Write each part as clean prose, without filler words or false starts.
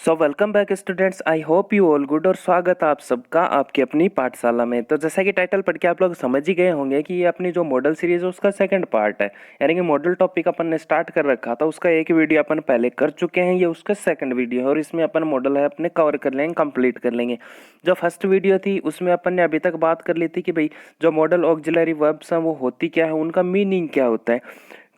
So welcome back students, I hope you all good और स्वागत है आप सबका आपकी अपनी पाठशाला में। तो जैसा कि टाइटल पढ़ के आप लोग समझ ही गए होंगे कि ये अपनी जो मॉडल सीरीज है उसका सेकंड पार्ट है। यानी कि मॉडल टॉपिक अपन ने स्टार्ट कर रखा था, उसका एक वीडियो अपन पहले कर चुके हैं, ये उसका सेकंड वीडियो है और इसमें अपन मॉडल है अपने कवर कर लेंगे, कंप्लीट कर लेंगे। जो फर्स्ट वीडियो थी उसमें अपन ने अभी तक बात कर ली थी कि भाई जो मॉडल ऑक्सिलरी वर्ब्स हैं वो होती क्या है, उनका मीनिंग क्या होता है,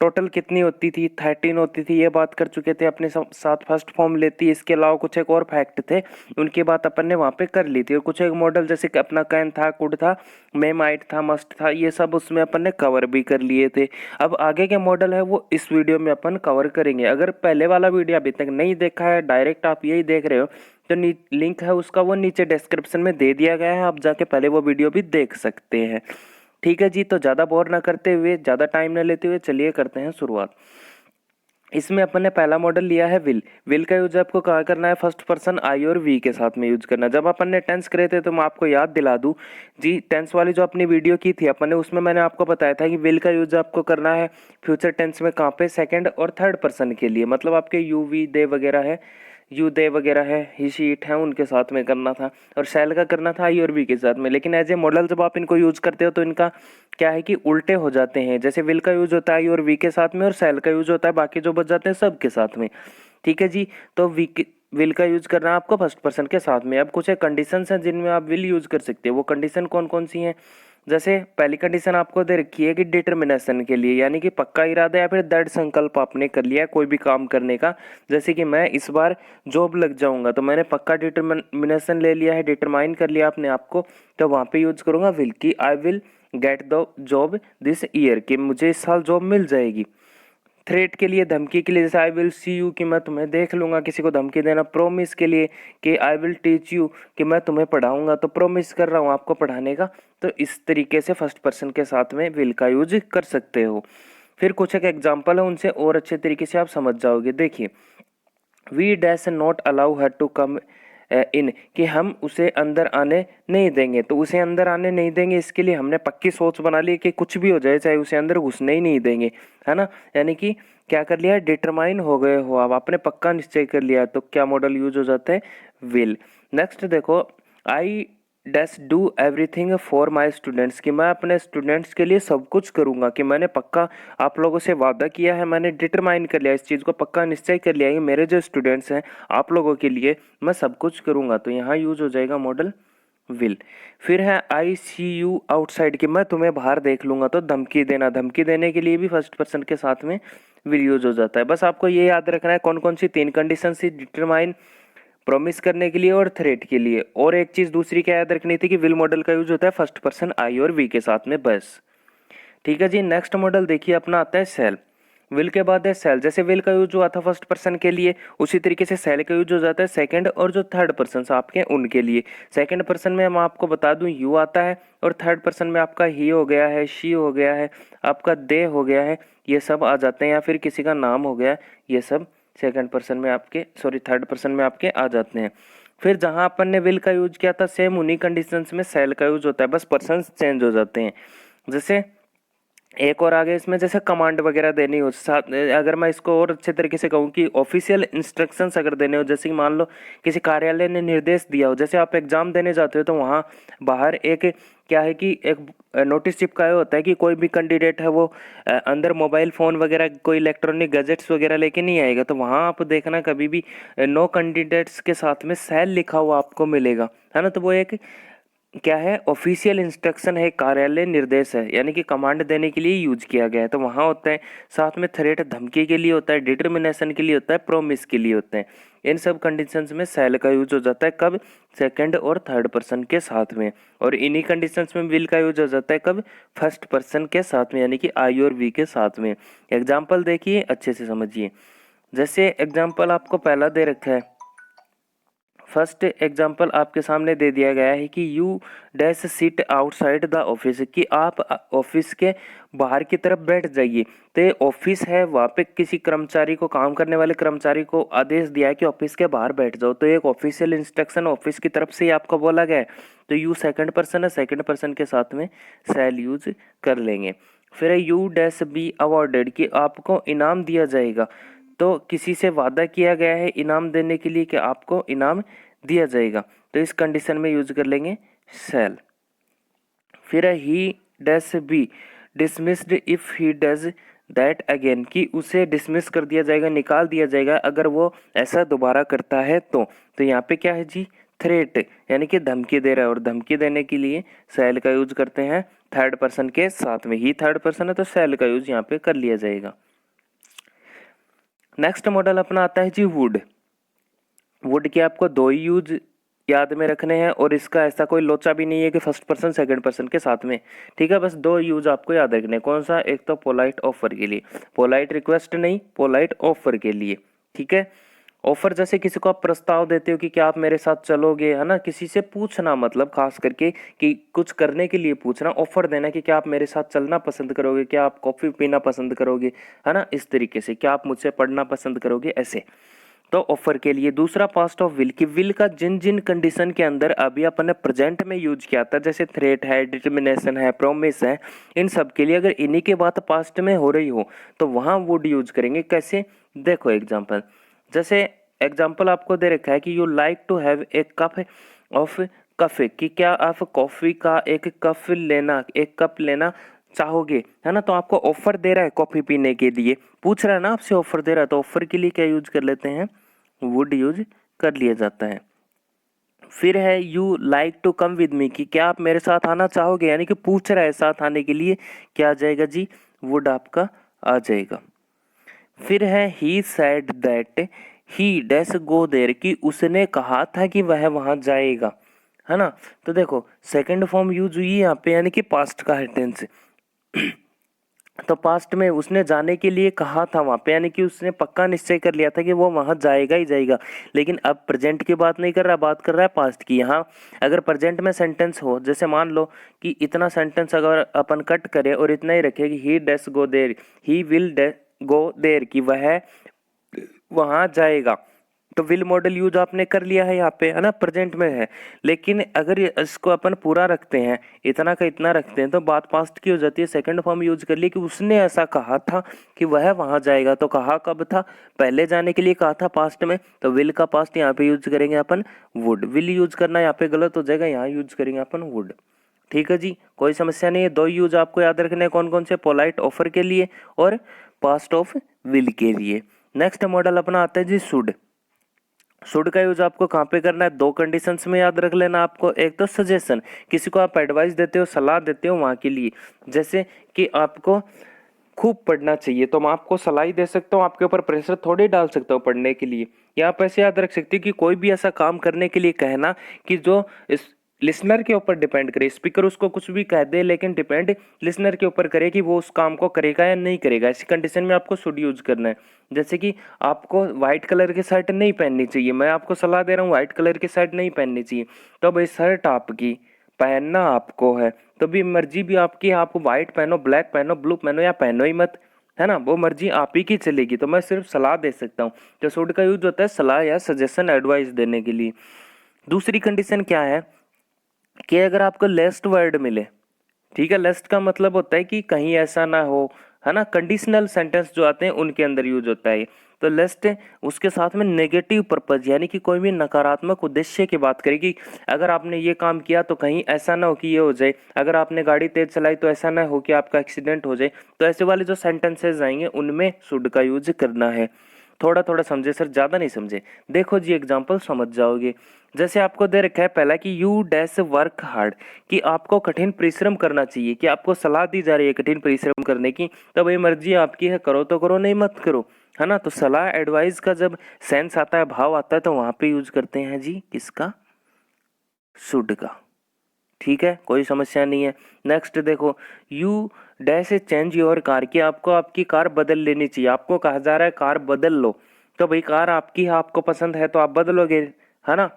टोटल कितनी होती थी, 13 होती थी, ये बात कर चुके थे अपने साथ फर्स्ट फॉर्म लेती है। इसके अलावा कुछ एक और फैक्ट थे, उनकी बात अपन ने वहाँ पे कर ली थी। और कुछ एक मॉडल जैसे कि अपना कैन था, कुड था, मेमाइट था, मस्ट था, ये सब उसमें अपन ने कवर भी कर लिए थे। अब आगे के मॉडल है वो इस वीडियो में अपन कवर करेंगे। अगर पहले वाला वीडियो अभी तक नहीं देखा है, डायरेक्ट आप यही देख रहे हो, तो लिंक है उसका वो नीचे डिस्क्रिप्शन में दे दिया गया है, आप जाके पहले वो वीडियो भी देख सकते हैं। ठीक है जी, तो ज़्यादा बोर ना करते हुए, ज़्यादा टाइम ना लेते हुए चलिए करते हैं शुरुआत। इसमें अपन ने पहला मॉडल लिया है विल। विल का यूज आपको कहाँ करना है, फर्स्ट पर्सन आई और वी के साथ में यूज करना है। जब अपन ने टेंस करे थे तो मैं आपको याद दिला दूं जी, टेंस वाली जो अपनी वीडियो की थी अपन ने, उसमें मैंने आपको बताया था कि विल का यूज आपको करना है फ्यूचर टेंस में, कहाँ पे, सेकंड और थर्ड पर्सन के लिए। मतलब आपके यू वी दे वगैरह है, यू दे वगैरह है, ही शी इट है, उनके साथ में करना था। और शैल का करना था आई और वी के साथ में। लेकिन एज ए मॉडल जब आप इनको यूज करते हो तो इनका क्या है कि उल्टे हो जाते हैं। जैसे विल का यूज होता है आई और वी के साथ में, और शैल का यूज होता है बाकी जो बच जाते हैं सब के साथ में। ठीक है जी, तो विल का यूज करना है आपको फर्स्ट पर्सन के साथ में। अब कुछ कंडीशंस हैं जिनमें आप विल यूज कर सकते हो। वो कंडीशन कौन कौन सी हैं, जैसे पहली कंडीशन आपको दे रखी है कि डिटर्मिनेशन के लिए, यानी कि पक्का इरादा या फिर दृढ़ संकल्प आपने कर लिया है कोई भी काम करने का। जैसे कि मैं इस बार जॉब लग जाऊंगा, तो मैंने पक्का डिटर्मिनेशन ले लिया है, डिटरमाइन कर लिया अपने आप को, तो वहाँ पे यूज करूंगा विल की। I will get the job this year, कि मुझे इस साल जॉब मिल जाएगी। थ्रेट के लिए, धमकी के लिए, जैसे आई विल सी यू, कि मैं तुम्हें देख लूंगा, किसी को धमकी देना। प्रोमिस के लिए कि आई विल टीच यू, कि मैं तुम्हें पढ़ाऊंगा, तो प्रोमिस कर रहा हूँ आपको पढ़ाने का। तो इस तरीके से फर्स्ट पर्सन के साथ में विल का यूज कर सकते हो। फिर कुछ एक एग्जाम्पल है, उनसे और अच्छे तरीके से आप समझ जाओगे। देखिए, we dash not allow her to come in, कि हम उसे अंदर आने नहीं देंगे। तो उसे अंदर आने नहीं देंगे, इसके लिए हमने पक्की सोच बना ली कि कुछ भी हो जाए चाहे उसे अंदर घुसने ही नहीं देंगे, है ना। यानी कि क्या कर लिया, डिटरमाइन हो गए हो आप, आपने पक्का निश्चय कर लिया, तो क्या मॉडल यूज हो जाता है, विल। नेक्स्ट देखो, I dash do everything for my students, कि मैं अपने स्टूडेंट्स के लिए सब कुछ करूंगा, कि मैंने पक्का आप लोगों से वादा किया है, मैंने डिटरमाइन कर लिया, इस चीज़ को पक्का निश्चय कर लिया है कि मेरे जो स्टूडेंट्स हैं आप लोगों के लिए मैं सब कुछ करूंगा। तो यहाँ यूज हो जाएगा मॉडल विल। फिर है आई सी यू आउटसाइड, कि मैं तुम्हें बाहर देख लूंगा, तो धमकी देना, धमकी देने के लिए भी फर्स्ट पर्सन के साथ में विल यूज हो जाता है। बस आपको ये याद रखना है कौन कौन सी तीन कंडीशन थी, डिटरमाइन, प्रॉमिस करने के लिए और थ्रेट के लिए। और एक चीज दूसरी क्या याद रखनी थी कि विल मॉडल का यूज होता है फर्स्ट पर्सन आई और वी के साथ में, बस। ठीक है जी, नेक्स्ट मॉडल देखिए अपना आता है सेल। विल के बाद है सेल। जैसे विल का यूज हुआ था फर्स्ट पर्सन के लिए, उसी तरीके से सेल का यूज हो जाता है सेकंड और जो थर्ड पर्सन आपके उनके लिए। सेकंड पर्सन में मैं आपको बता दूं यू आता है, और थर्ड पर्सन में आपका ही हो गया है, शी हो गया है, आपका दे हो गया है, ये सब आ जाते हैं, या फिर किसी का नाम हो गया है, ये सब सेकंड पर्सन में आपके, सॉरी थर्ड पर्सन में आपके आ जाते हैं। फिर जहां अपन ने विल का यूज किया था, सेम उन्हीं कंडीशंस में सेल का यूज होता है, बस पर्सन चेंज हो जाते हैं। जैसे एक और आगे इसमें जैसे कमांड वगैरह देनी हो साथ, अगर मैं इसको और अच्छे तरीके से कहूँ कि ऑफिशियल इंस्ट्रक्शंस अगर देने हो, जैसे कि मान लो किसी कार्यालय ने निर्देश दिया हो, जैसे आप एग्जाम देने जाते हो तो वहाँ बाहर एक क्या है कि एक नोटिस चिपकाया होता है कि कोई भी कैंडिडेट है वो अंदर मोबाइल फ़ोन वगैरह कोई इलेक्ट्रॉनिक गैजेट्स वगैरह लेके नहीं आएगा। तो वहाँ आप देखना कभी भी नो कैंडिडेट्स के साथ में सेल लिखा हुआ आपको मिलेगा, है ना। तो वो एक क्या है, ऑफिशियल इंस्ट्रक्शन है, कार्यालय निर्देश है, यानी कि कमांड देने के लिए यूज किया गया है। तो वहाँ होता है, साथ में थ्रेट धमकी के लिए होता है, डिटर्मिनेशन के लिए होता है, प्रोमिस के लिए होते हैं। इन सब कंडीशंस में सेल का यूज हो जाता है, कब, सेकंड और थर्ड पर्सन के साथ में। और इन्हीं कंडीशंस में विल का यूज हो जाता है कब, फर्स्ट पर्सन के साथ में, यानी कि आई और वी के साथ में। एग्जाम्पल देखिए अच्छे से समझिए। जैसे एग्जाम्पल आपको पहला दे रखा है, फर्स्ट एग्जाम्पल आपके सामने दे दिया गया है कि you dash sit outside the office, कि आप ऑफिस के बाहर की तरफ बैठ जाइए। तो ये ऑफिस है, वहाँ पे किसी कर्मचारी को, काम करने वाले कर्मचारी को आदेश दिया है कि ऑफिस के बाहर बैठ जाओ। तो एक ऑफिशियल इंस्ट्रक्शन ऑफिस की तरफ से ही आपको बोला गया है। तो यू सेकंड पर्सन है, सेकंड पर्सन के साथ में सेल यूज कर लेंगे। फिर यू डैश बी अवॉर्डेड, कि आपको इनाम दिया जाएगा। तो किसी से वादा किया गया है इनाम देने के लिए कि आपको इनाम दिया जाएगा, तो इस कंडीशन में यूज कर लेंगे शैल। फिर है ही dash B dismissed if he does that again, कि उसे डिसमिस कर दिया जाएगा, निकाल दिया जाएगा अगर वो ऐसा दोबारा करता है तो यहाँ पे क्या है जी, थ्रेट, यानी कि धमकी दे रहा है, और धमकी देने के लिए शैल का यूज करते हैं थर्ड पर्सन के साथ में, ही थर्ड पर्सन है तो शैल का यूज यहाँ पे कर लिया जाएगा। नेक्स्ट मॉडल अपना आता है जी वुड। वुड के आपको दो ही यूज याद में रखने हैं, और इसका ऐसा कोई लोचा भी नहीं है कि फर्स्ट पर्सन सेकंड पर्सन के साथ में, ठीक है, बस दो यूज आपको याद रखने हैं। कौन सा, एक तो पोलाइट ऑफर के लिए, पोलाइट रिक्वेस्ट नहीं, पोलाइट ऑफर के लिए, ठीक है। ऑफर जैसे किसी को आप प्रस्ताव देते हो कि क्या आप मेरे साथ चलोगे, है ना, किसी से पूछना, मतलब खास करके कि कुछ करने के लिए पूछना, ऑफर देना कि क्या आप मेरे साथ चलना पसंद करोगे, क्या आप कॉफी पीना पसंद करोगे, है ना, इस तरीके से, क्या आप मुझसे पढ़ना पसंद करोगे, ऐसे, तो ऑफर के लिए। दूसरा पास्ट ऑफ विल, कि विल का जिन जिन कंडीशन के अंदर अभी अपन ने प्रेजेंट में यूज किया था, जैसे थ्रेट है, डिटर्मिनेशन है, प्रॉमिस है, इन सब के लिए अगर इन्हीं के बात पास्ट में हो रही हो तो वहां वुड यूज करेंगे। कैसे, देखो एग्जांपल, जैसे एग्जांपल आपको दे रखा है कि you like to have a cup of coffee, कि क्या आप कॉफी का एक कप लेना चाहोगे, है ना, तो आपको ऑफर दे रहा है कॉफी पीने के लिए, पूछ रहा है ना आपसे, ऑफर दे रहा है, तो ऑफर के लिए क्या यूज कर लेते हैं, वुड यूज कर लिया जाता है। फिर है you like to come with me, कि क्या आप मेरे साथ आना चाहोगे, यानी कि पूछ रहा है साथ आने के लिए, क्या आ जाएगा जी, वुड आपका आ जाएगा। फिर है he said that he dash go there, कि उसने कहा था कि वह वहां जाएगा, है ना, तो देखो सेकंड फॉर्म यूज हुई यहाँ पे, यानी कि पास्ट का है टेंस, तो पास्ट में उसने जाने के लिए कहा था वहां पे, यानी कि उसने पक्का निश्चय कर लिया था कि वो वहां जाएगा ही जाएगा, लेकिन अब प्रेजेंट की बात नहीं कर रहा, बात कर रहा है पास्ट की। यहाँ अगर प्रेजेंट में सेंटेंस हो, जैसे मान लो कि इतना सेंटेंस अगर अपन कट करें और इतना ही रखे कि he dash go there, he will go there, कि वह वहां जाएगा, तो विल मॉडल यूज आपने कर लिया है यहाँ पे, है ना, प्रेजेंट में है। लेकिन अगर इसको अपन पूरा रखते हैं, इतना का इतना रखते हैं, तो बात पास्ट की हो जाती है, सेकंड फॉर्म यूज कर लिया कि उसने ऐसा कहा था कि वह वहां जाएगा, तो कहा कब था, पहले जाने के लिए कहा था पास्ट में, तो विल का पास्ट यहाँ पे यूज करेंगे अपन वुड, विल यूज करना यहाँ पे गलत हो जाएगा, यहाँ यूज करेंगे अपन वुड, ठीक है जी, कोई समस्या नहीं है। दो यूज आपको याद रखने हैं, कौन कौन से, पोलाइट ऑफर के लिए और पास्ट ऑफ विल के लिए। नेक्स्ट मॉडल अपना आता है जी शुड। शुड का यूज आपको कहाँ पे करना है, दो कंडीशंस में याद रख लेना आपको, एक तो सजेशन, किसी को आप एडवाइस देते हो, सलाह देते हो वहां के लिए, जैसे कि आपको खूब पढ़ना चाहिए तो मैं आपको सलाह ही दे सकता हूँ, आपके ऊपर प्रेशर थोड़ी डाल सकता हूँ पढ़ने के लिए। या आप ऐसे याद रख सकते हो कि कोई भी ऐसा काम करने के लिए कहना कि जो इस लिसनर के ऊपर डिपेंड करे, स्पीकर उसको कुछ भी कह दे लेकिन डिपेंड लिसनर के ऊपर करे कि वो उस काम को करेगा या नहीं करेगा, ऐसी कंडीशन में आपको शुड यूज करना है। जैसे कि आपको व्हाइट कलर की शर्ट नहीं पहननी चाहिए, मैं आपको सलाह दे रहा हूँ व्हाइट कलर की शर्ट नहीं पहननी चाहिए, तो भाई शर्ट आपकी, पहनना आपको है, तो भी मर्जी भी आपकी है, आप व्हाइट पहनो, ब्लैक पहनो, ब्लू पहनो या पहनो ही मत, है ना, वो मर्जी आप ही की चलेगी, तो मैं सिर्फ सलाह दे सकता हूँ। तो शुड का यूज होता है सलाह या सजेशन, एडवाइस देने के लिए। दूसरी कंडीशन क्या है कि अगर आपको लेस्ट वर्ड मिले, ठीक है, लेस्ट का मतलब होता है कि कहीं ऐसा ना हो, है ना, कंडीशनल सेंटेंस जो आते हैं उनके अंदर यूज होता है, तो लेस्ट उसके साथ में नेगेटिव पर्पज, यानी कि कोई भी नकारात्मक उद्देश्य की बात करेगी, अगर आपने ये काम किया तो कहीं ऐसा ना हो कि ये हो जाए, अगर आपने गाड़ी तेज चलाई तो ऐसा ना हो कि आपका एक्सीडेंट हो जाए, तो ऐसे वाले जो सेंटेंसेस आएंगे उनमें शुड का यूज करना है। थोड़ा थोड़ा समझे सर, ज्यादा नहीं समझे, देखो जी एग्जाम्पल समझ जाओगे। जैसे आपको दे रखा है पहला कि यू डैश वर्क हार्ड, कि आपको कठिन परिश्रम करना चाहिए, कि आपको सलाह दी जा रही है कठिन परिश्रम करने की, तो भाई मर्जी आपकी है, करो तो करो नहीं मत करो, है ना, तो सलाह एडवाइस का जब सेंस आता है, भाव आता है, तो वहां पे यूज करते हैं जी किसका, शुड का, ठीक है, कोई समस्या नहीं है। नेक्स्ट देखो you dash change your car, कि आपको आपकी कार बदल लेनी चाहिए, आपको कहा जा रहा है कार बदल लो, तो भाई कार आपकी है, आपको पसंद है तो आप बदलोगे, है ना,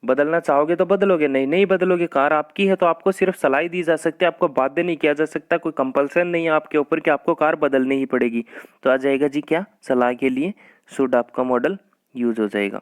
बदलना चाहोगे तो बदलोगे, नहीं नहीं बदलोगे, कार आपकी है तो आपको सिर्फ सलाह दी जा सकती है, आपको बाध्य नहीं किया जा सकता, कोई कंपल्सन नहीं है आपके ऊपर कि आपको कार बदलनी ही पड़ेगी, तो आ जाएगा जी क्या, सलाह के लिए शुड आपका मॉडल यूज हो जाएगा।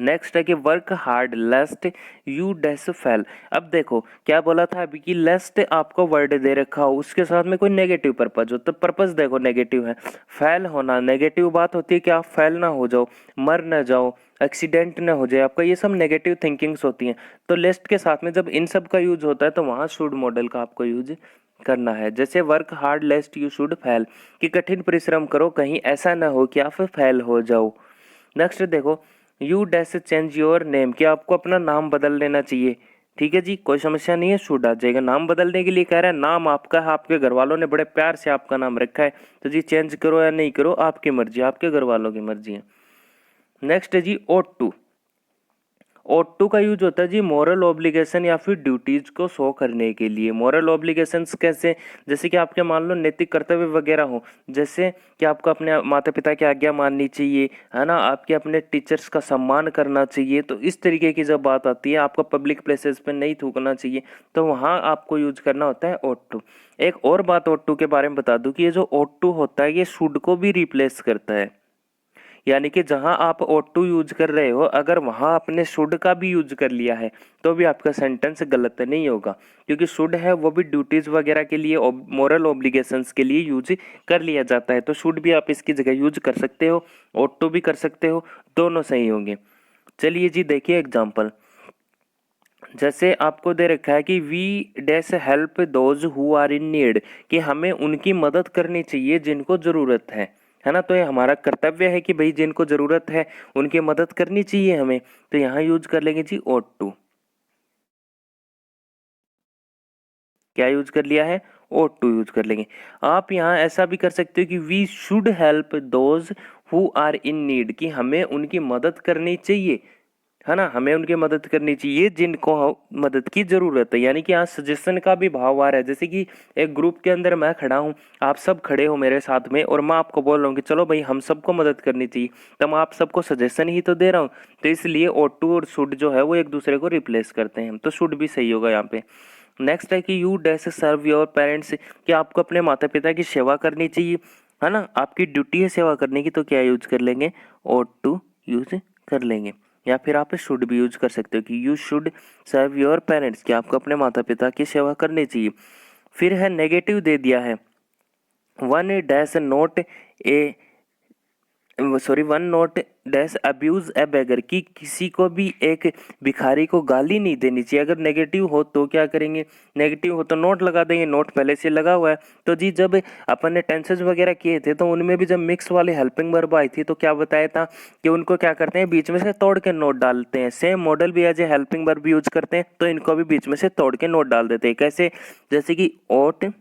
नेक्स्ट है कि work hard लेस्ट you dash fail. अब देखो क्या बोला था अभी कि लेस्ट आपको वर्ड दे रखा हो, उसके साथ में कोई नेगेटिव पर्पज हो, तो पर्पज देखो नेगेटिव है। फेल होना नेगेटिव बात होती है कि आप फेल ना हो जाओ, मर ना जाओ, एक्सीडेंट ना हो जाए आपका, ये सब नेगेटिव थिंकिंग्स होती हैं। तो लेस्ट के साथ में जब इन सब का यूज होता है तो वहाँ शुड मॉडल का आपको यूज करना है। जैसे work hard लेस्ट you should fail, कि कठिन परिश्रम करो कहीं ऐसा ना हो कि आप फेल हो जाओ। नेक्स्ट देखो you dash change your name, कि आपको अपना नाम बदल लेना चाहिए। ठीक है जी, कोई समस्या नहीं है, शुड आ जाएगा। नाम बदलने के लिए कह रहा है, नाम आपका है, आपके घर वालों ने बड़े प्यार से आपका नाम रखा है, तो जी चेंज करो या नहीं करो आपकी मर्जी, आपके घर वालों की मर्जी है। नेक्स्ट है जी ओट टू। ओट टू का यूज होता है जी मॉरल ऑब्लिगेशन या फिर ड्यूटीज को शो करने के लिए। मॉरल ऑब्लिगेशंस कैसे, जैसे कि आपके मान लो नैतिक कर्तव्य वगैरह हो, जैसे कि आपको अपने माता पिता की आज्ञा माननी चाहिए, है ना, आपके अपने टीचर्स का सम्मान करना चाहिए। तो इस तरीके की जब बात आती है, आपको पब्लिक प्लेसेस पे नहीं थूकना चाहिए, तो वहाँ आपको यूज करना होता है ओट टू। एक और बात ओट टू के बारे में बता दूं कि ये जो ओट टू होता है ये शुड को भी रिप्लेस करता है। यानी कि जहां आप ought to यूज कर रहे हो, अगर वहां आपने शुड का भी यूज कर लिया है तो भी आपका सेंटेंस गलत नहीं होगा, क्योंकि शुड है वो भी ड्यूटीज वगैरह के लिए, मोरल ऑब्लिगेशंस के लिए यूज कर लिया जाता है। तो शुड भी आप इसकी जगह यूज कर सकते हो, ought to भी कर सकते हो, दोनों सही होंगे। चलिए जी देखिए एग्जाम्पल। जैसे आपको दे रखा है कि we dash help those who are in need, कि हमें उनकी मदद करनी चाहिए जिनको ज़रूरत है ना। तो ये हमारा कर्तव्य है कि भाई जिनको ज़रूरत है उनकी मदद करनी चाहिए हमें। तो यहाँ यूज कर लेंगे जी ought टू। क्या यूज कर लिया है, ought टू यूज कर लेंगे। आप यहाँ ऐसा भी कर सकते हो कि we should help those who are in need, कि हमें उनकी मदद करनी चाहिए, है ना, हमें उनकी मदद करनी चाहिए जिनको मदद की जरूरत है। यानी कि यहाँ सजेशन का भी भाव आ रहा है। जैसे कि एक ग्रुप के अंदर मैं खड़ा हूँ, आप सब खड़े हो मेरे साथ में, और मैं आपको बोल रहा हूँ कि चलो भाई हम सबको मदद करनी चाहिए, तो मैं आप सबको सजेशन ही तो दे रहा हूँ। तो इसलिए ought to और शुड जो है वो एक दूसरे को रिप्लेस करते हैं, तो शुड भी सही होगा यहाँ पे। नेक्स्ट है कि you dash serve your parents, कि आपको अपने माता पिता की सेवा करनी चाहिए, है ना, आपकी ड्यूटी है सेवा करने की। तो क्या यूज कर लेंगे, ought टू यूज कर लेंगे। या फिर आप शुड भी यूज कर सकते हो कि you should serve your parents, कि आपको अपने माता पिता की सेवा करनी चाहिए। फिर है नेगेटिव दे दिया है, one dash note A one note dash abuse a बेगर, की किसी को भी एक भिखारी को गाली नहीं देनी चाहिए। अगर नेगेटिव हो तो क्या करेंगे, नेगेटिव हो तो नोट लगा देंगे, नोट पहले से लगा हुआ है। तो जी जब अपन ने टेंसेस वगैरह किए थे तो उनमें भी जब मिक्स वाली हेल्पिंग वर्ब आई थी तो क्या बताया था कि उनको क्या करते हैं, बीच में से तोड़ के नोट डालते हैं। सेम मॉडल भी as a helping verb use करते हैं, तो इनको भी बीच में से तोड़ के नोट डाल देते हैं। कैसे, जैसे कि ओट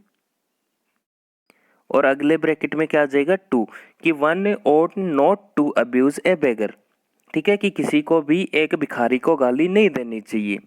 और अगले ब्रैकेट में क्या आ जाएगा, टू, कि one ought not to abuse a beggar. ठीक है, कि किसी को भी एक भिखारी को गाली नहीं देनी चाहिए।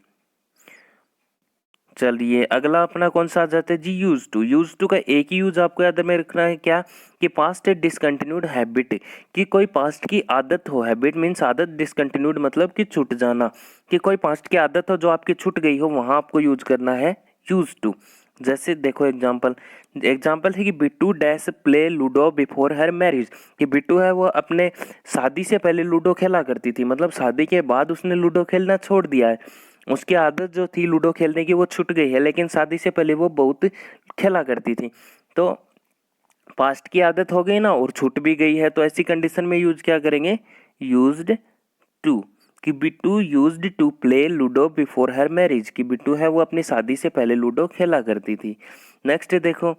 चलिए अगला अपना कौन सा आ जाता है जी, यूज टू। यूज टू का एक ही यूज आपको याद में रखना है, क्या, कि पास्ट डिसकंटिन्यूड हैबिट, कि कोई पास्ट की आदत हो। हैबिट मीन्स आदत, डिसकंटिन्यूड मतलब कि छूट जाना, कि कोई पास्ट की आदत हो जो आपकी छूट गई हो, वहां आपको यूज करना है यूज टू। जैसे देखो एग्जाम्पल, एग्जाम्पल है कि Bittu dash play ludo before her marriage, कि बिट्टू है वो अपने शादी से पहले लूडो खेला करती थी, मतलब शादी के बाद उसने लूडो खेलना छोड़ दिया है। उसकी आदत जो थी लूडो खेलने की वो छूट गई है, लेकिन शादी से पहले वो बहुत खेला करती थी। तो पास्ट की आदत हो गई ना और छूट भी गई है, तो ऐसी कंडीशन में यूज क्या करेंगे, यूज्ड टू, कि Bittu used to play ludo before her marriage, कि बिट्टू है वो अपनी शादी से पहले लूडो खेला करती थी। नेक्स्ट देखो,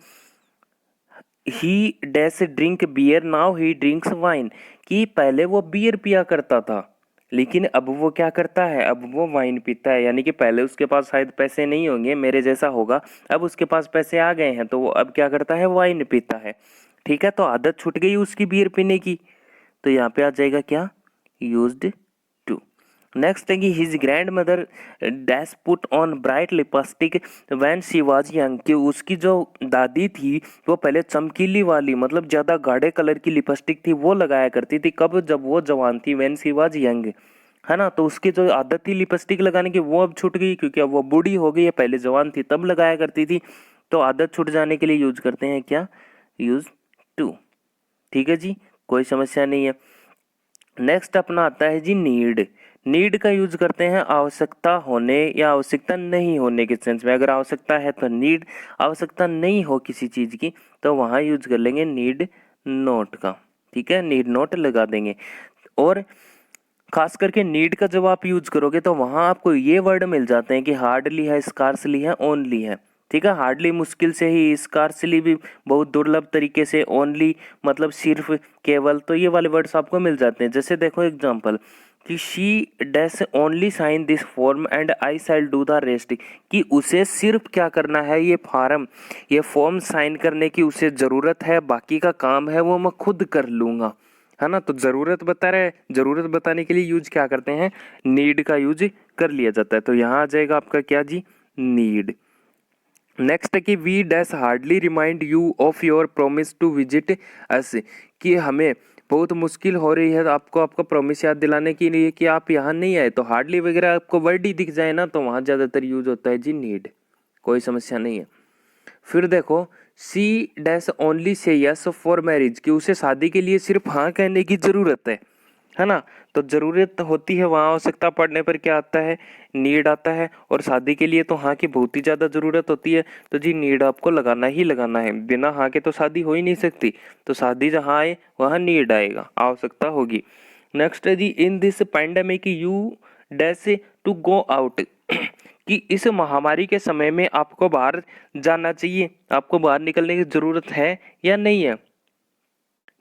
he dash drink beer now he drinks wine, कि पहले वो बियर पिया करता था लेकिन अब वो क्या करता है, अब वो वाइन पीता है। यानी कि पहले उसके पास शायद पैसे नहीं होंगे, मेरे जैसा होगा, अब उसके पास पैसे आ गए हैं तो वो अब क्या करता है, वाइन पीता है। ठीक है, तो आदत छूट गई उसकी बियर पीने की, तो यहाँ पे आ जाएगा क्या, यूज्ड टू। नेक्स्ट है कि his grand mother dash put on bright lipstick when she was young, कि उसकी जो दादी थी वो पहले चमकीली वाली मतलब ज़्यादा गाढ़े कलर की लिपस्टिक थी वो लगाया करती थी, कब, जब वो जवान थी, व्हेन शी वाज यंग, है ना। तो उसकी जो आदत थी लिपस्टिक लगाने की वो अब छूट गई, क्योंकि अब वो बूढ़ी हो गई है, पहले जवान थी तब लगाया करती थी। तो आदत छूट जाने के लिए यूज करते हैं क्या, यूज टू। ठीक है जी, कोई समस्या नहीं है। नेक्स्ट अपना आता है जी नीड। नीड का यूज करते हैं आवश्यकता होने या आवश्यकता नहीं होने के सेंस में। अगर आवश्यकता है तो नीड, आवश्यकता नहीं हो किसी चीज़ की तो वहाँ यूज कर लेंगे नीड नोट का। ठीक है, नीड नोट लगा देंगे। और खास करके नीड का जब आप यूज करोगे तो वहाँ आपको ये वर्ड मिल जाते हैं कि हार्डली है, स्कार्सली है, ओनली है। ठीक है, हार्डली मुश्किल से ही, स्कार्सली भी बहुत दुर्लभ तरीके से, ओनली मतलब सिर्फ, केवल, तो ये वाले वर्ड्स आपको मिल जाते हैं। जैसे देखो एग्जांपल कि she dash only sign this form and I shall do the rest, कि उसे सिर्फ क्या करना है, ये फॉर्म, ये फॉर्म साइन करने की उसे ज़रूरत है, बाकी का काम है वो मैं खुद कर लूँगा। है ना, तो ज़रूरत बता रहे, ज़रूरत बताने के लिए यूज क्या करते हैं, नीड का यूज कर लिया जाता है। तो यहाँ आ जाएगा आपका क्या जी, नीड। नेक्स्ट है कि we dash hardly remind you of your promise to visit us, कि हमें बहुत मुश्किल हो रही है आपको आपका प्रॉमिस याद दिलाने के लिए कि आप यहाँ नहीं आए। तो हार्डली वगैरह आपको वर्ड ही दिख जाए ना तो वहाँ ज़्यादातर यूज होता है जी नीड, कोई समस्या नहीं है। फिर देखो C dash only say yes for marriage, कि उसे शादी के लिए सिर्फ हाँ कहने की ज़रूरत है ना। तो ज़रूरत होती है वहाँ, आवश्यकता पड़ने पर क्या आता है, नीड आता है। और शादी के लिए तो हाँ की बहुत ही ज़्यादा ज़रूरत होती है, तो जी नीड आपको लगाना ही लगाना है। बिना हाँ के तो शादी हो ही नहीं सकती, तो शादी जहाँ आए वहाँ नीड आएगा, आवश्यकता होगी। नेक्स्ट है जी in this pandemic you dash to go out, कि इस महामारी के समय में आपको बाहर जाना चाहिए, आपको बाहर निकलने की ज़रूरत है या नहीं है।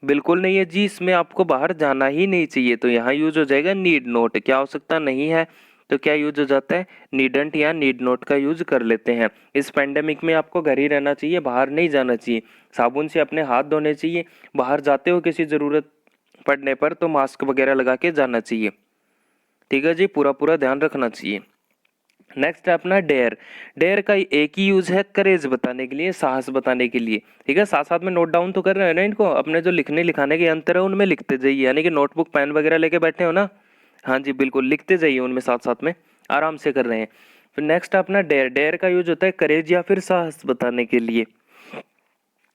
बिल्कुल नहीं है जी, इसमें आपको बाहर जाना ही नहीं चाहिए। तो यहाँ यूज हो जाएगा नीड नोट। क्या आवश्यकता नहीं है तो क्या यूज हो जाता है, नीडंट या नीड नोट का यूज कर लेते हैं। इस पेंडेमिक में आपको घर ही रहना चाहिए, बाहर नहीं जाना चाहिए, साबुन से अपने हाथ धोने चाहिए, बाहर जाते हो किसी ज़रूरत पड़ने पर तो मास्क वगैरह लगा के जाना चाहिए। ठीक है जी, पूरा पूरा ध्यान रखना चाहिए। नेक्स्ट है अपना डेयर। डेयर का एक ही यूज है करेज बताने के लिए, साहस बताने के लिए। ठीक है, साथ साथ में नोट डाउन तो कर रहे हैं ना इनको, अपने जो लिखने लिखाने के यंत्र है उनमें लिखते जाइए, यानी कि नोटबुक पेन वगैरह लेके बैठे हो ना, हाँ जी बिल्कुल लिखते जाइए उनमें, साथ साथ में आराम से कर रहे हैं। फिर नेक्स्ट अपना डेयर। डेयर का यूज होता है करेज या फिर साहस बताने के लिए।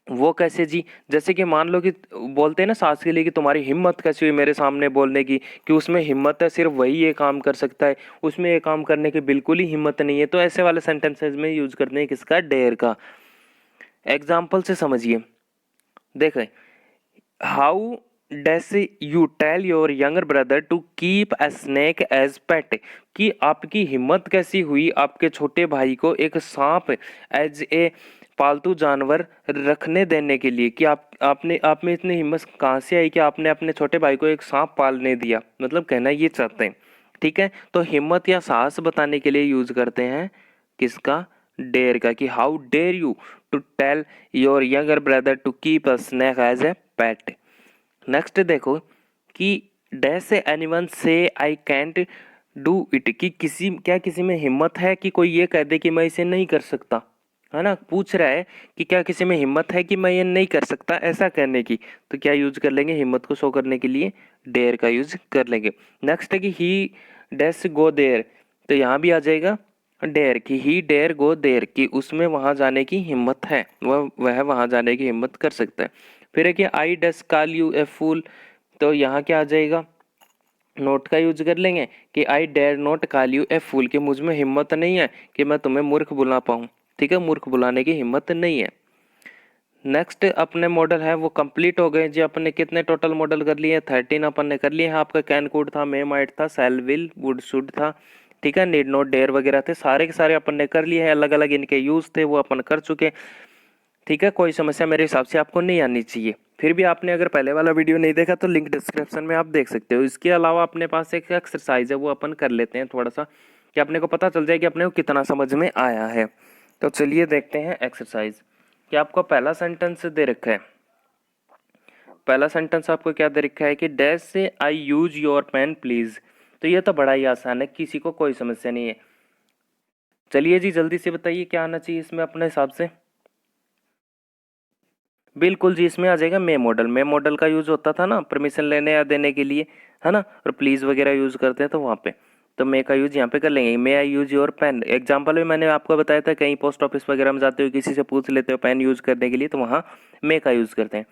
वो कैसे जी, जैसे कि मान लो कि बोलते हैं ना सास के लिए कि तुम्हारी हिम्मत कैसी हुई मेरे सामने बोलने की, कि उसमें हिम्मत है, सिर्फ वही ये काम कर सकता है, उसमें ये काम करने की बिल्कुल ही हिम्मत नहीं है। तो ऐसे वाले सेंटेंसेस में यूज करते हैं किसका, डेयर का। एग्जाम्पल से समझिए, देखें, how dash you tell your younger brother to keep a snake as pet, कि आपकी हिम्मत कैसी हुई आपके छोटे भाई को एक सांप एज ए पालतू जानवर रखने देने के लिए, कि आप में इतनी हिम्मत कहाँ से आई कि आपने अपने छोटे भाई को एक सांप पालने दिया, मतलब कहना ये चाहते हैं। ठीक है, तो हिम्मत या साहस बताने के लिए यूज करते हैं किसका, डेयर का, कि how dare you to tell your younger brother to keep a snake as a pet. Next देखो कि डैश एनीवन से आई कैंट डू इट, कि किसी में हिम्मत है कि कोई ये कह दे कि मैं इसे नहीं कर सकता। है ना, पूछ रहा है कि क्या किसी में हिम्मत है कि मैं ये नहीं कर सकता ऐसा कहने की, तो क्या यूज कर लेंगे, हिम्मत को शो करने के लिए डेयर का यूज कर लेंगे। नेक्स्ट है कि ही डैश गो देयर, तो यहाँ भी आ जाएगा डेयर, कि ही डेयर गो देयर, कि उसमें वहां जाने की हिम्मत है, वह वहां जाने की हिम्मत कर सकता है। फिर है कि आई डस कॉल यू ए फूल, तो यहाँ क्या आ जाएगा, नोट का यूज कर लेंगे कि I dare not call you a fool, कि मुझ में हिम्मत नहीं है कि मैं तुम्हें मूर्ख बुला पाऊँ। ठीक है, मूर्ख बुलाने की हिम्मत नहीं है। नेक्स्ट अपने मॉडल है वो कंप्लीट हो गए जी। अपने कितने टोटल मॉडल कर लिए, 13 अपन ने कर लिए हैं। आपका कैन कूड था, मे माइट था, सेल विल वुड शुड था। ठीक है, नीड नोट डेयर वगैरह थे, सारे के सारे अपन ने कर लिए हैं। अलग अलग इनके यूज थे वो अपन कर चुके। ठीक है, कोई समस्या मेरे हिसाब से आपको नहीं आनी चाहिए। फिर भी आपने अगर पहले वाला वीडियो नहीं देखा तो लिंक डिस्क्रिप्शन में आप देख सकते हो। इसके अलावा अपने पास एक एक्सरसाइज है वो अपन कर लेते हैं थोड़ा सा, कि अपने को पता चल जाए कि अपने को कितना समझ में आया है। तो चलिए देखते हैं एक्सरसाइज। कि आपको पहला सेंटेंस दे रखा है, पहला सेंटेंस आपको क्या दे रखा है कि डैश से आई यूज योर पेन प्लीज। तो ये तो बड़ा ही आसान है, किसी को कोई समस्या नहीं है। चलिए जी जल्दी से बताइए क्या आना चाहिए इसमें अपने हिसाब से। बिल्कुल जी, इसमें आ जाएगा मे मॉडल। मे मॉडल का यूज होता था ना परमिशन लेने या देने के लिए, है ना, और प्लीज वगैरह यूज करते हैं तो वहाँ पे, तो मे का यूज यहाँ पे कर लेंगे। मे आई यूज योर पेन, एग्जाम्पल में मैंने आपको बताया था, कहीं पोस्ट ऑफिस वगैरह में जाते हो किसी से पूछ लेते हो पेन यूज करने के लिए, तो वहाँ मे का यूज करते हैं।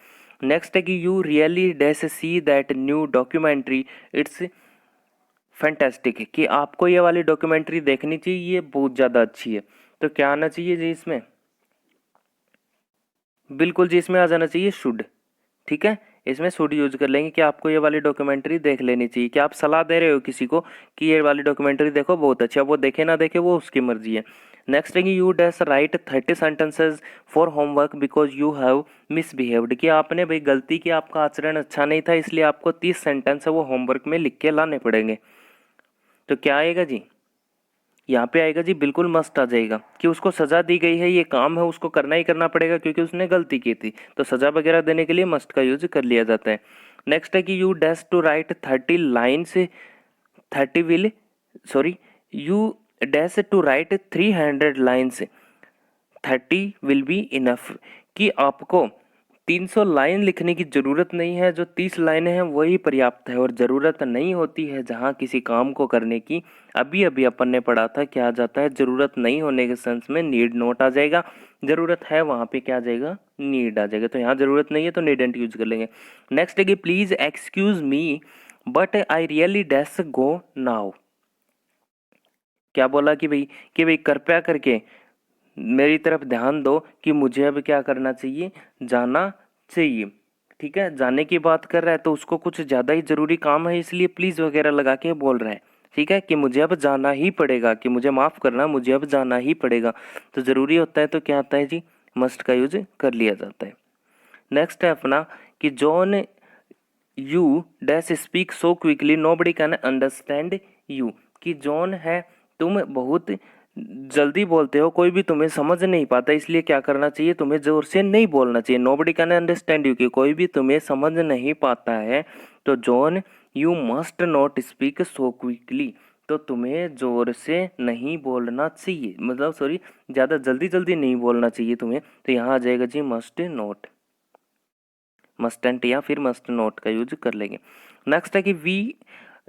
नेक्स्ट है कि you really dash see that new documentary, it's fantastic, कि आपको ये वाली डॉक्यूमेंट्री देखनी चाहिए, ये बहुत ज़्यादा अच्छी है। तो क्या आना चाहिए जी इसमें, बिल्कुल जी इसमें आ जाना चाहिए शुड। ठीक है, इसमें शुड यूज कर लेंगे कि आपको ये वाली डॉक्यूमेंट्री देख लेनी चाहिए, कि आप सलाह दे रहे हो किसी को कि ये वाली डॉक्यूमेंट्री देखो बहुत अच्छी है, वो देखे ना देखे वो उसकी मर्जी है। नेक्स्ट है कि you dash right 30 sentences for homework because you have misbehaved, कि आपने भाई गलती की, आपका आचरण अच्छा नहीं था, इसलिए आपको 30 सेंटेंस है वो होमवर्क में लिख के लाने पड़ेंगे। तो क्या आएगा जी, यहाँ पे आएगा जी बिल्कुल मस्ट आ जाएगा, कि उसको सजा दी गई है, ये काम है उसको करना ही करना पड़ेगा क्योंकि उसने गलती की थी, तो सजा वगैरह देने के लिए मस्ट का यूज कर लिया जाता है। नेक्स्ट है कि you dash to write 30 lines, 30 will sorry you dash to write 300 lines, 30 will be enough, कि आपको 300 लाइन लिखने की ज़रूरत नहीं है, जो 30 लाइनें हैं वही पर्याप्त है, और ज़रूरत नहीं होती है जहाँ किसी काम को करने की, अभी अभी अपन ने पढ़ा था क्या आ जाता है, ज़रूरत नहीं होने के सेंस में नीड नोट आ जाएगा, ज़रूरत है वहाँ पे क्या आ जाएगा, नीड आ जाएगा, तो यहाँ ज़रूरत नहीं है तो नीडेंट यूज कर लेंगे। नेक्स्ट है कि please excuse me but I really dash go now, क्या बोला कि भाई कृपया करके मेरी तरफ ध्यान दो कि मुझे अब क्या करना चाहिए, जाना चाहिए। ठीक है, जाने की बात कर रहा है तो उसको कुछ ज़्यादा ही ज़रूरी काम है, इसलिए प्लीज़ वगैरह लगा के बोल रहा है। ठीक है, कि मुझे अब जाना ही पड़ेगा, कि मुझे माफ़ करना, मुझे अब जाना ही पड़ेगा, तो ज़रूरी होता है तो क्या आता है जी, मस्ट का यूज कर लिया जाता है। नेक्स्ट है अपना कि John you dash speak so quickly nobody can understand you, कि जॉन है तुम बहुत जल्दी बोलते हो, कोई भी तुम्हें समझ नहीं पाता, इसलिए क्या करना चाहिए, तुम्हें जोर से नहीं बोलना चाहिए। नोबडी कैन अंडरस्टैंड यू, कि कोई भी तुम्हें समझ नहीं पाता है, तो John you must not speak so quickly, तो तुम्हें जोर से नहीं बोलना चाहिए, मतलब सॉरी ज़्यादा जल्दी जल्दी नहीं बोलना चाहिए तुम्हें, तो यहाँ आ जाएगा जी मस्ट नॉट, मस्टेंट या फिर मस्ट नोट का यूज कर लेंगे। नेक्स्ट है कि we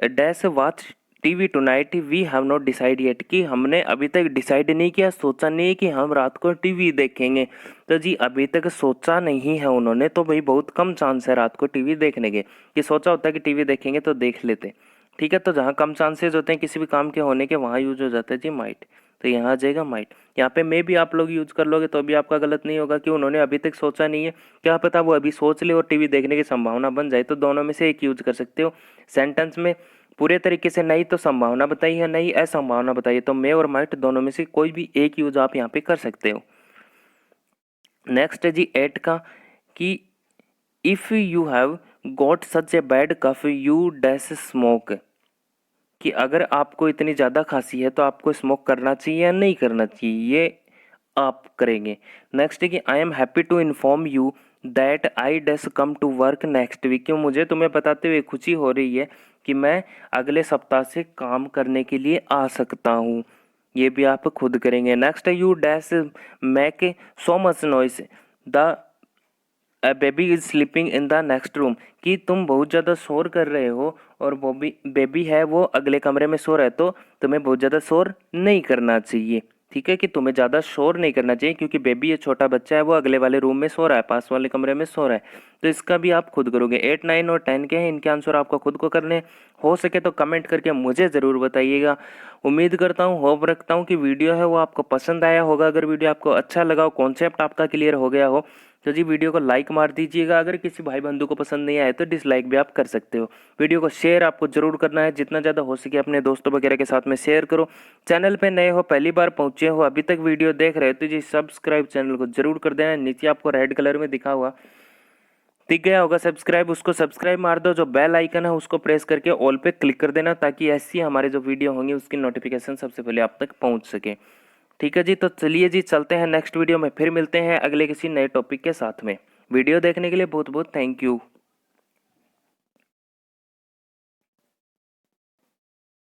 dash watch TV tonight we have not decide yet, कि हमने अभी तक डिसाइड नहीं किया, सोचा नहीं कि हम रात को टीवी देखेंगे, तो जी अभी तक सोचा नहीं है उन्होंने, तो भाई बहुत कम चांस है रात को टीवी देखने के, कि सोचा होता है कि टीवी देखेंगे तो देख लेते। ठीक है, तो जहाँ कम चांसेस होते हैं किसी भी काम के होने के, वहाँ यूज हो जाता है जी माइट, तो यहाँ आ जाएगा माइट। यहाँ पे मे भी आप लोग यूज कर लोगे तो भी आपका गलत नहीं होगा, कि उन्होंने अभी तक सोचा नहीं है, क्या पता वो अभी सोच ले और टीवी देखने की संभावना बन जाए, तो दोनों में से एक यूज कर सकते हो सेंटेंस में। पूरे तरीके से नहीं तो संभावना बताइए है, नहीं असंभावना बताइए, तो मे और माइट दोनों में से कोई भी एक यूज आप यहाँ पे कर सकते हो। नेक्स्ट है जी एट का, कि if you have got such a bad cough you dash smoke, कि अगर आपको इतनी ज़्यादा खांसी है तो आपको स्मोक करना चाहिए या नहीं करना चाहिए, ये आप करेंगे। नेक्स्ट है कि I am happy to inform you that I does come to work next week, क्यों मुझे तुम्हें बताते हुए खुशी हो रही है कि मैं अगले सप्ताह से काम करने के लिए आ सकता हूँ, ये भी आप खुद करेंगे। नेक्स्ट है you dash make so much noise the baby is sleeping in the next room, कि तुम बहुत ज़्यादा शोर कर रहे हो और बेबी है वो अगले कमरे में सो रहा है, तो तुम्हें बहुत ज़्यादा शोर नहीं करना चाहिए। ठीक है, कि तुम्हें ज़्यादा शोर नहीं करना चाहिए क्योंकि बेबी ये छोटा बच्चा है, वो अगले वाले रूम में सो रहा है, पास वाले कमरे में सो रहा है, तो इसका भी आप खुद करोगे। 8, 9 और 10 के हैं, इनके आंसर आपको खुद को करने हो सके तो कमेंट करके मुझे ज़रूर बताइएगा। उम्मीद करता हूँ, होप रखता हूँ कि वीडियो है वो आपको पसंद आया होगा। अगर वीडियो आपको अच्छा लगा हो, कॉन्सेप्ट आपका क्लियर हो गया हो, तो जी वीडियो को लाइक मार दीजिएगा। अगर किसी भाई बंधु को पसंद नहीं आए तो डिसलाइक भी आप कर सकते हो। वीडियो को शेयर आपको जरूर करना है, जितना ज़्यादा हो सके अपने दोस्तों वगैरह के साथ में शेयर करो। चैनल पे नए हो, पहली बार पहुंचे हो, अभी तक वीडियो देख रहे हो तो जी सब्सक्राइब चैनल को जरूर कर देना। नीचे आपको रेड कलर में दिख गया होगा सब्सक्राइब, उसको सब्सक्राइब मार दो। जो बेल आइकन है उसको प्रेस करके ऑल पे क्लिक कर देना, ताकि ऐसी हमारे जो वीडियो होंगी उसकी नोटिफिकेशन सबसे पहले आप तक पहुंच सके। ठीक है जी, तो चलिए जी चलते हैं नेक्स्ट वीडियो में, फिर मिलते हैं अगले किसी नए टॉपिक के साथ में। वीडियो देखने के लिए बहुत बहुत थैंक यू।